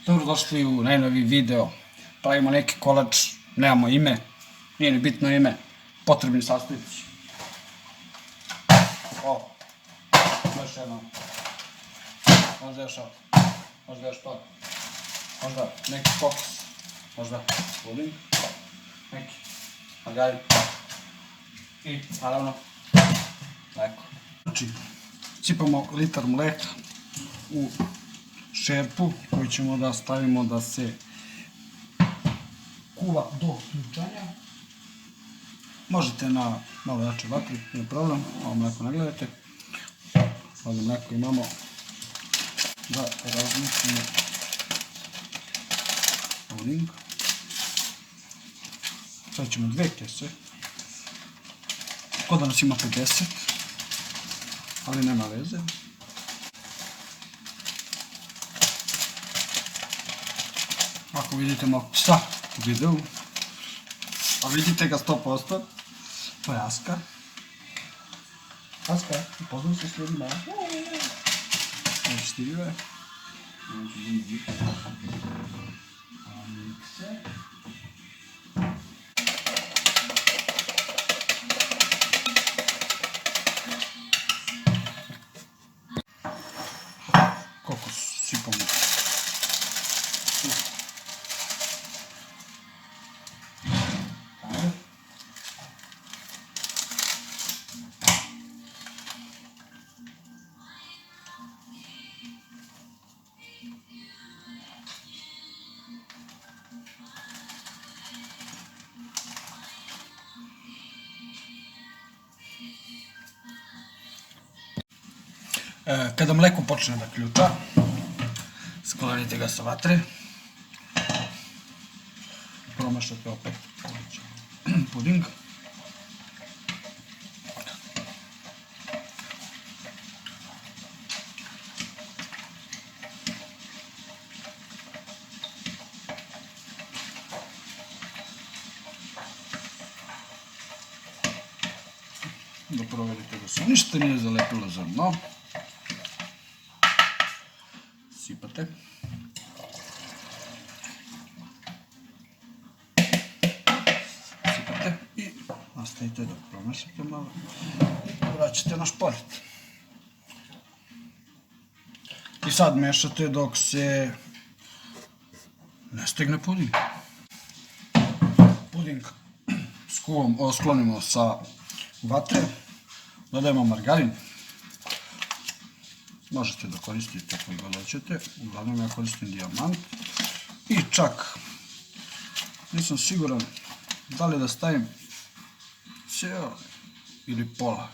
Dobrodošli u najnoviji video. Pravimo neki kolač, nemamo ime, nije ni bitno ime, potrebni sastojci. Još jedno. Možda još ovo. Možda još to. Možda neki kokos. Možda puding. Neki margarin. I naravno mleko. Znači, sipamo litar mleka u šerpu koju ćemo da stavimo da se kuva do ključanja. Možete na malo jače vatri, nije problem, ovo mleko ne gledajte. Ovdje mleko imamo da razmišljamo puding. Sad ćemo 2 kese. Kod nas ima 50, ali nema veze. Ako vidite mog psa u videu, a vidite ga 100%, to je Aska. Aska, upoznam se s ljudima. Stiže. Mikse. Kokos sipamo. Kada mleko počne da ključa, sklonite ga sa vatre, promašate opet puding. Da proverite da se ništa nije zalepilo za dno. Sipate. Sipate i nastavite da promešate malo i vraćate na šporet. I sad mešate dok se ne stegne puding. Puding sklonimo sa vatre, dodajemo margarin. Možete da koristite koji god hoćete, uglavnom ja koristim dijamant. I čak, nisam siguran da li da stavim ceo ili pola.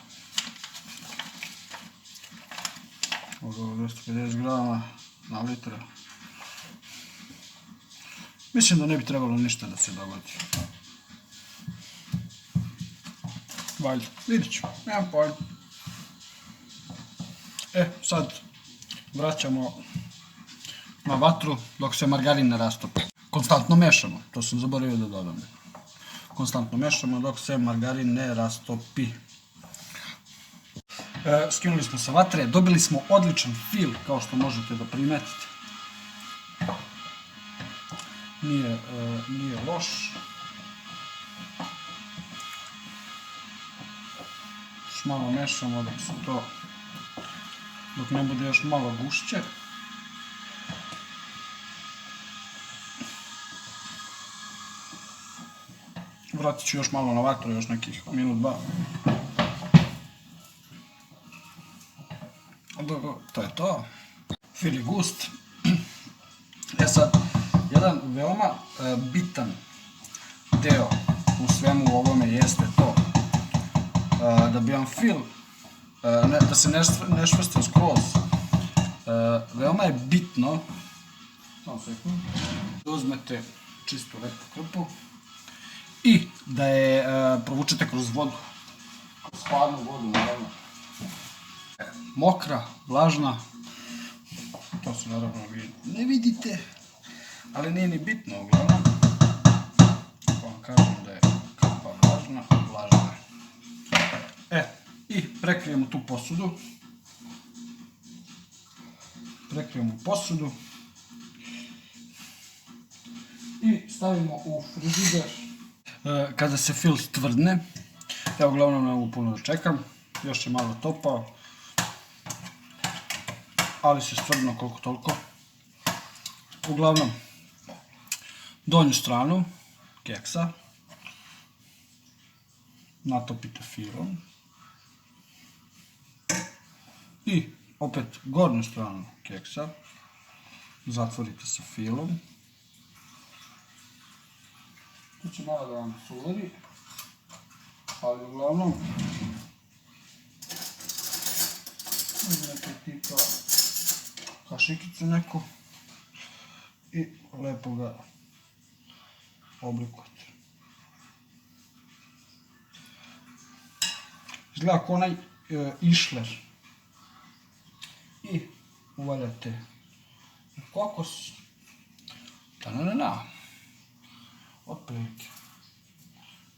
Ovo je 250 grama na litra. Mislim da ne bi trebalo ništa da se dogodi. Valjda, vidit ću, nemam pojma. Sad vraćamo na vatru dok se margarin ne rastopi. Konstantno mešamo, to sam zaboravio da dodam. Konstantno mešamo dok se margarin ne rastopi. Skinuli smo sa vatre, dobili smo odličan fil, kao što možete da primetite. Nije loš. Još malo mešamo dok se to dok ne bude još malo gušće. Vratit ću još malo na vatru, još nekih minut, 2. To je to. Fil je gust. Sad, jedan veoma bitan deo u svemu ovome jeste to da bi vam fil da se ne švrsti skroz. Veoma je bitno da uzmete čistu lepu krpu i da je provučete kroz vodu, kroz hladnu vodu, naravno. Mokra, vlažna, to se naravno ne vidite, ali nije ni bitno, uglavnom. Vam kažem da je krpa vlažna. I prekrijemo tu posudu. i stavimo u frižider. Kada se fil stvrdne, ja uglavnom ne mogu puno da čekam, još je malo topao, ali se stvrdno koliko toliko. Uglavnom, donju stranu keksa natopite filom i opet gornju stranu keksa zatvorite sa filom. Tu će malo da vam suveri, ali uglavnom uzmete tipa kašikicu neku i lepo ga oblikujete. Izgleda kao onaj išler. I uvaljate kokos. Ta-na-na-na. Otprilike.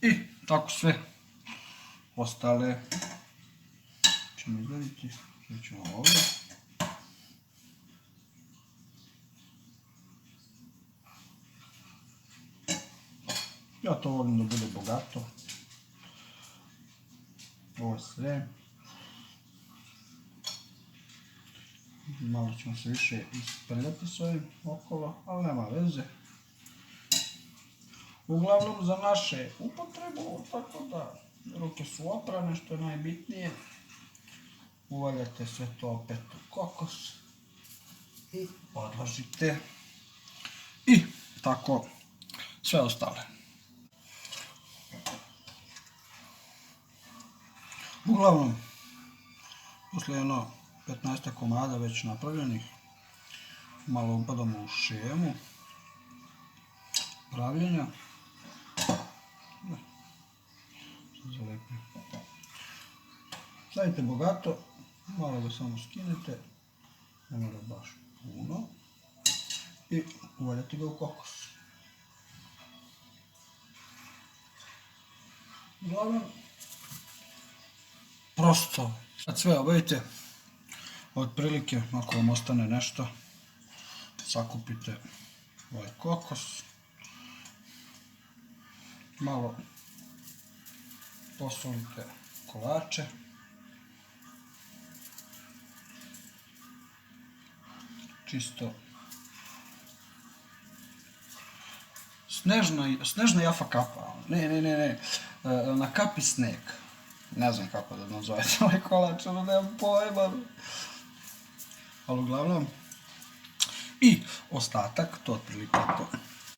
I tako sve ostale ćemo izgledati. Sve ćemo ovdje. Ja to volim da bude bogato. Ovo sve. Malo ćemo se više isprljati s ovim okolo, ali nema veze. Uglavnom za naše upotrebu, tako da ruke su oprane, što je najbitnije. Uvaljate sve to opet u kokos i odložite. I tako sve ostale. Uglavnom, posle jedno 15 komada već napravljenih, malo upadamo u šemu pravljenja. Stavite bogato, malo ga samo skinete, ne mora baš puno, i uvaljate ga u kokos. Uglavnom, prosto, kad sve obavite, otprilike, ako vam ostane nešto, sakupite ovaj kokos, malo posolite kolače, čisto snežna jafa kapa, ne, na kapi sneg, ne znam kako da nazovete ovaj kolač, ono nemam pojma, ali uglavnom, i ostatak, to otprilike to.